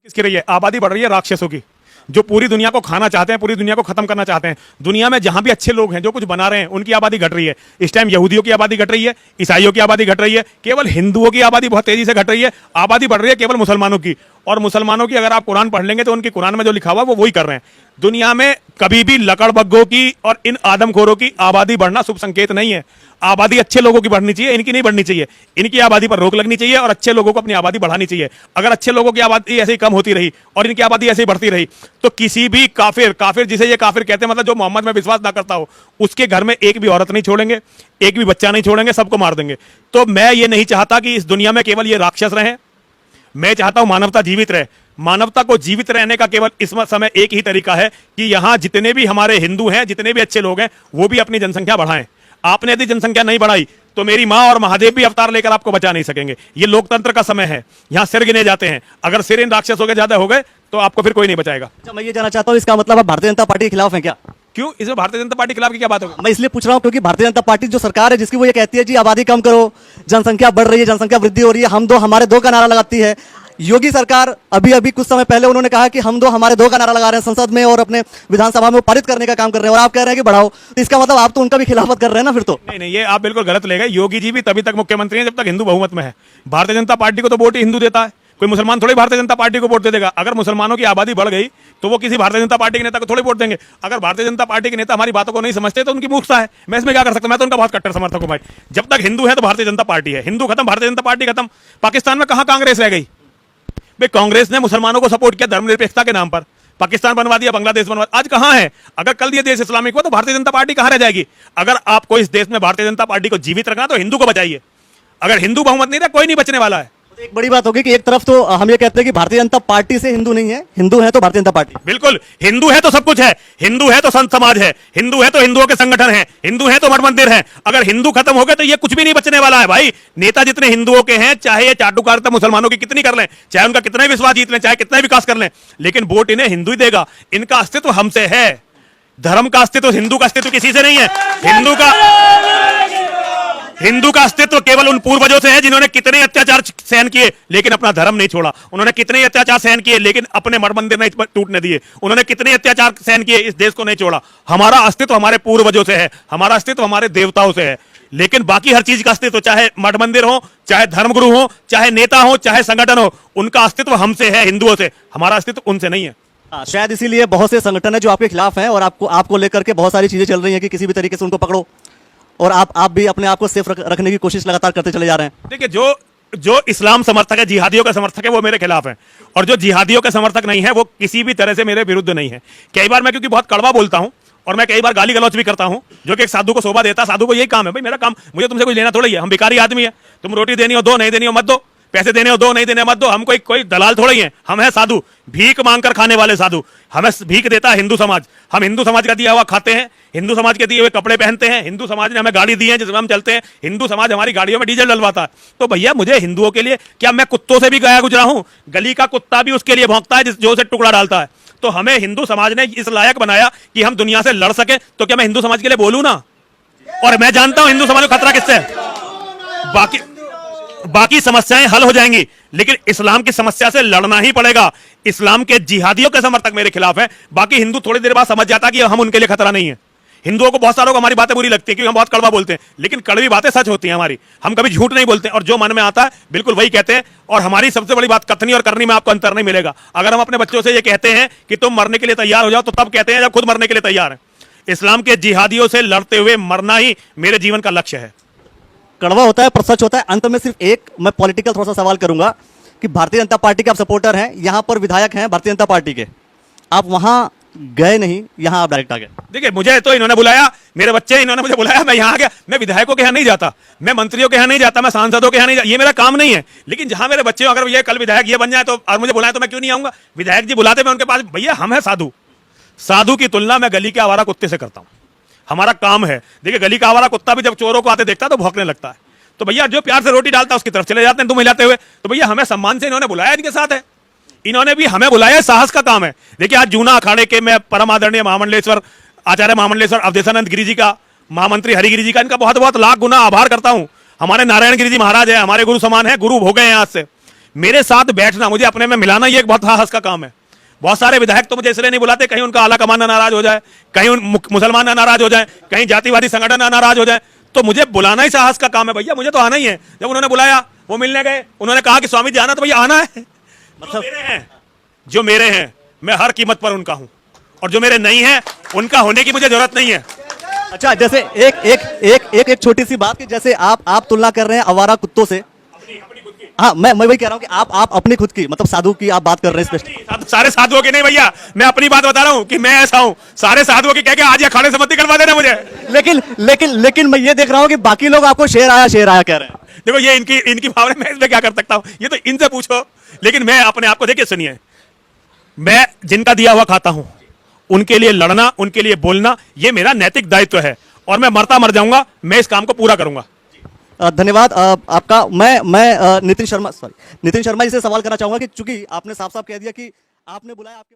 किसकी रही है? आबादी बढ़ रही है राक्षसों की, जो पूरी दुनिया को खाना चाहते हैं, पूरी दुनिया को खत्म करना चाहते हैं। दुनिया में जहां भी अच्छे लोग हैं जो कुछ बना रहे हैं, उनकी आबादी घट रही है। इस टाइम यहूदियों की आबादी घट रही है, ईसाइयों की आबादी घट रही है, केवल हिंदुओं की आबादी बहुत तेजी से घट रही है। आबादी बढ़ रही है केवल मुसलमानों की, और मुसलमानों की अगर आप कुरान पढ़ लेंगे तो उनकी कुरान में जो लिखा हुआ वो वही कर रहे हैं। दुनिया में कभी भी लकड़बग्गों की और इन आदमखोरों की आबादी बढ़ना शुभ संकेत नहीं है। आबादी अच्छे लोगों की बढ़नी चाहिए, इनकी नहीं बढ़नी चाहिए। इनकी आबादी पर रोक लगनी चाहिए और अच्छे लोगों को अपनी आबादी बढ़ानी चाहिए। अगर अच्छे लोगों की आबादी ऐसे ही कम होती रही और इनकी आबादी ऐसे ही बढ़ती रही तो किसी भी काफिर जिसे ये काफिर कहते हैं, मतलब जो मोहम्मद में विश्वास ना करता हो, उसके घर में एक भी औरत नहीं छोड़ेंगे, एक भी बच्चा नहीं छोड़ेंगे, सबको मार देंगे। तो मैं ये नहीं चाहता कि इस दुनिया में केवल ये राक्षस रहें, मैं चाहता हूं मानवता जीवित रहे। मानवता को जीवित रहने का केवल इस समय एक ही तरीका है कि यहां जितने भी हमारे हिंदू हैं, जितने भी अच्छे लोग हैं, वो भी अपनी जनसंख्या बढ़ाएं। आपने यदि जनसंख्या नहीं बढ़ाई तो मेरी मां और महादेव भी अवतार लेकर आपको बचा नहीं सकेंगे। ये लोकतंत्र का समय है, यहां सिर गिने जाते हैं। अगर सिर इन राक्षसों के ज्यादा हो गए तो आपको फिर कोई नहीं बचाएगा। अच्छा, मैं ये जानना चाहता हूँ, इसका मतलब आप भारतीय जनता पार्टी के खिलाफ हैं क्या? क्यों? इसमें भारतीय जनता पार्टी के खिलाफ की क्या बात होगी? मैं इसलिए पूछ रहा हूँ क्योंकि भारतीय जनता पार्टी जो सरकार है जिसकी, वो ये कहती है जी आबादी कम करो, जनसंख्या बढ़ रही है, जनसंख्या वृद्धि हो रही है, हमारे दो का नारा लगाती है। योगी सरकार अभी कुछ समय पहले उन्होंने कहा कि हमारे दो का नारा लगा रहे हैं संसद में और अपने विधानसभा में पारित करने का काम कर रहे हैं, और आप कह रहे हैं कि बढ़ाओ। तो इसका मतलब आप तो उनका भी खिलाफत कर रहे हैं ना फिर तो? नहीं, ये आप बिल्कुल गलत ले गए। योगी जी भी तभी तक मुख्यमंत्री हैं जब तक हिंदू बहुमत में है। भारतीय जनता पार्टी को तो वोट ही हिंदू देता है, कोई मुसलमान थोड़ी भारतीय जनता पार्टी को वोट दे देगा। अगर मुसलमानों की आबादी बढ़ गई तो वो किसी भारतीय जनता पार्टी के नेता को थोड़ी वोट देंगे। अगर भारतीय जनता पार्टी के नेता हमारी बातों को नहीं समझते तो उनकी मूर्खता है, मैं इसमें क्या कर सकता हूं? मैं तो उनका बहुत कट्टर समर्थक हूं भाई। जब तक हिंदू है तो भारतीय जनता पार्टी है, हिंदू खत्म, भारतीय जनता पार्टी खत्म। पाकिस्तान में कहां कांग्रेस रह गई भाई? कांग्रेस ने मुसलमानों को सपोर्ट किया धर्मनिरपेक्षता के नाम पर, पाकिस्तान बनवा दिया, बांग्लादेश बनवा दिया। आज कहां है? अगर कल ये देश इस्लामिक हुआ तो भारतीय जनता पार्टी कहां रह जाएगी? अगर आपको इस देश में भारतीय जनता पार्टी को जीवित रखना तो हिंदू को बचाइए। अगर हिंदू बहुमत नहीं रहा, कोई नहीं बचने वाला है। एक बड़ी बात होगी कि एक तरफ तो हम ये कहते हैं कि भारतीय जनता पार्टी से हिंदू नहीं है, हिंदू है तो भारतीय जनता पार्टी। बिल्कुल, हिंदू है तो सब कुछ है। हिंदू है तो संत समाज है, हिंदू है तो हिंदुओं के संगठन है, हिंदू है तो मठ मंदिर है। अगर हिंदू खत्म हो गए तो ये कुछ भी नहीं बचने वाला है भाई। नेता जितने हिंदुओं के हैं, चाहे ये चाटुकारिता मुसलमानों की कितनी कर लें, चाहे उनका कितना विश्वास जीत लें, चाहे कितना विकास कर लें, लेकिन वोट इन्हें हिंदू ही देगा। इनका अस्तित्व हमसे है। धर्म का अस्तित्व, हिंदू का अस्तित्व किसी से नहीं है। हिंदू का अस्तित्व केवल उन पूर्वजों से है जिन्होंने कितने अत्याचार सहन किए लेकिन अपना धर्म नहीं छोड़ा। उन्होंने कितने अत्याचार सहन किए लेकिन अपने मठ मंदिर नहीं टूटने दिए। उन्होंने कितने अत्याचार सहन किए, इस देश को नहीं छोड़ा। हमारा अस्तित्व हमारे पूर्वजों से है, हमारा अस्तित्व हमारे देवताओं से है। लेकिन बाकी हर चीज का अस्तित्व, चाहे मठ मंदिर हो, चाहे धर्मगुरु हो, चाहे नेता हो, चाहे संगठन हो, उनका अस्तित्व हमसे है, हिंदुओं से। हमारा अस्तित्व उनसे नहीं है। शायद इसीलिए बहुत से संगठन है जो आपके खिलाफ हैं और आपको लेकर के बहुत सारी चीजें चल रही हैं कि किसी भी तरीके से उनको पकड़ो, और आप भी अपने आप को सेफ रखने की कोशिश लगातार करते चले जा रहे हैं। देखिए, जो इस्लाम समर्थक है, जिहादियों का समर्थक है, वो मेरे खिलाफ है, और जो जिहादियों के समर्थक नहीं है वो किसी भी तरह से मेरे विरुद्ध नहीं है। कई बार मैं, क्योंकि बहुत कड़वा बोलता हूं और मैं कई बार गाली गलौच भी करता हूं, जो कि एक साधु को शोभा देता। साधु को यही काम है भाई, मेरा काम, मुझे तुमसे कुछ लेना थोड़ा ही है। हम भिखारी आदमी है, तुम रोटी देनी हो दो, नहीं देनी हो मत दो, पैसे देने हो दो, नहीं देने मत दो। हम कोई दलाल थोड़ा ही है, हम है साधु, भीख मांगकर खाने वाले साधु। हमें भीख देता है हिंदू समाज, हम हिंदू समाज का दिया हुआ खाते हैं, हिंदू समाज के दिए हुए कपड़े पहनते हैं, हिंदू समाज ने हमें गाड़ी दी है जिसमें हम चलते हैं, हिंदू समाज हमारी गाड़ियों में डीजल डलवाता है। तो भैया मुझे हिंदुओं के लिए क्या, मैं कुत्तों से भी गया गुजरा हूं, गली का कुत्ता भी उसके लिए भौंकता है जो उसे टुकड़ा डालता है। तो हमें हिंदू समाज ने इस लायक बनाया कि हम दुनिया से लड़ सके। तो क्या मैं हिंदू समाज के लिए बोलूं ना? और मैं जानता हूं हिंदू समाज को खतरा किससे है। बाकी समस्याएं हल हो जाएंगी, लेकिन इस्लाम की समस्या से लड़ना ही पड़ेगा। इस्लाम के जिहादियों के समर्थक मेरे खिलाफ हैं। बाकी हिंदू थोड़ी देर बाद समझ जाता कि हम उनके लिए खतरा नहीं है। हिंदुओं को बहुत सारों को हमारी बातें बुरी लगती है क्योंकि हम बहुत कड़वा बोलते हैं, लेकिन कड़वी बातें सच होती हैं हमारी। हम कभी झूठ नहीं बोलते और जो मन में आता है बिल्कुल वही कहते हैं। और हमारी सबसे बड़ी बात, कथनी और करनी में आपको अंतर नहीं मिलेगा। अगर हम अपने बच्चों से ये कहते हैं कि तुम मरने के लिए तैयार हो जाओ, तो तब कहते हैं जब खुद मरने के लिए तैयार है। इस्लाम के जिहादियों से लड़ते हुए मरना ही मेरे जीवन का लक्ष्य है। कड़वा होता है पर सच होता है। अंत में सिर्फ एक मैं पॉलिटिकल थोड़ा सा सवाल करूंगा कि भारतीय जनता पार्टी के आप सपोर्टर हैं, यहां पर विधायक हैं भारतीय जनता पार्टी के, आप वहां गए नहीं, यहां आप डायरेक्ट आ गए। देखिए, मुझे तो इन्होंने बुलाया, मेरे बच्चे इन्होंने मुझे बुलाया, मैं यहां आ गया। मैं विधायकों के यहां नहीं जाता, मैं मंत्रियों के यहां नहीं जाता, मैं सांसदों के यहां नहीं जाता, ये मेरा काम नहीं है। लेकिन जहां मेरे बच्चे, अगर ये कल विधायक ये बन जाए तो और मुझे बुलाए तो मैं क्यों नहीं आऊंगा? विधायक जी बुलाते, मैं उनके पास, भैया हम है साधु। साधु की तुलना मैं गली के आवारा कुत्ते से करता हूं। हमारा काम है। देखिए, गली का आवारा कुत्ता भी जब चोरों को आते देखता है तो भौंकने लगता है। तो भैया जो प्यार से रोटी डालता है उसकी तरफ चले जाते हैं तुम हिलाते हुए। तो भैया हमें सम्मान से इन्होंने बुलाया, इनके साथ है, इन्होंने भी हमें बुलाया, साहस का काम है। देखिए, आज जूना अखाड़े के मैं परम आदरणीय महामंडलेश्वर आचार्य महामंडलेश्वर अवधेशानंद गिरी जी का, महामंत्री हरिगिरी जी का, इनका बहुत बहुत लाख गुना आभार करता हूं। हमारे नारायण गिरी जी महाराज है, हमारे गुरु समान है, गुरु हो गए हैं आज से। मेरे साथ बैठना, मुझे अपने में मिलाना, ये एक बहुत साहस का काम है। बहुत सारे विधायक तो मुझे इसलिए नहीं बुलाते, कहीं उनका आला कमान ना नाराज हो जाए, कहीं मुसलमान ना नाराज हो जाए, कहीं जातिवादी संगठन ना नाराज हो जाए। तो मुझे बुलाना ही साहस का काम है भैया, मुझे तो आना ही है। जब उन्होंने बुलाया, वो मिलने गए, उन्होंने कहा कि स्वामी जी आना, तो भैया आना है। मतलब जो मेरे हैं मैं हर कीमत पर उनका हूं, और जो मेरे नहीं है उनका होने की मुझे जरूरत नहीं है। अच्छा, जैसे एक छोटी सी बात कि जैसे आप तुलना कर रहे हैं आवारा कुत्तों से। हाँ, मैं वही कह रहा हूँ कि आप अपनी खुद की, मतलब साधु की आप बात कर रहे हैं स्पेशली। सारे साधुओं की नहीं भैया, मैं अपनी बात बता रहा हूं कि मैं ऐसा हूं। सारे साधुओं की कह के आज ये अखाड़े से मत निकलवा देना मुझे। लेकिन मैं ये देख रहा हूँ कि बाकी लोग आपको शेर आया कह रहे हैं। देखो, ये इनकी भावना, मैं इसमें क्या कर सकता हूं, ये तो इनसे पूछो। लेकिन मैं अपने आप को, देखिए सुनिए, मैं जिनका दिया हुआ खाता हूं, उनके लिए लड़ना, उनके लिए बोलना, ये मेरा नैतिक दायित्व है, और मैं मरता मर जाऊंगा, मैं इस काम को पूरा करूंगा। धन्यवाद आपका। मैं नितिन शर्मा जी से सवाल करना चाहूंगा कि चूंकि आपने साफ साफ कह दिया कि आपने बुलाया, आपके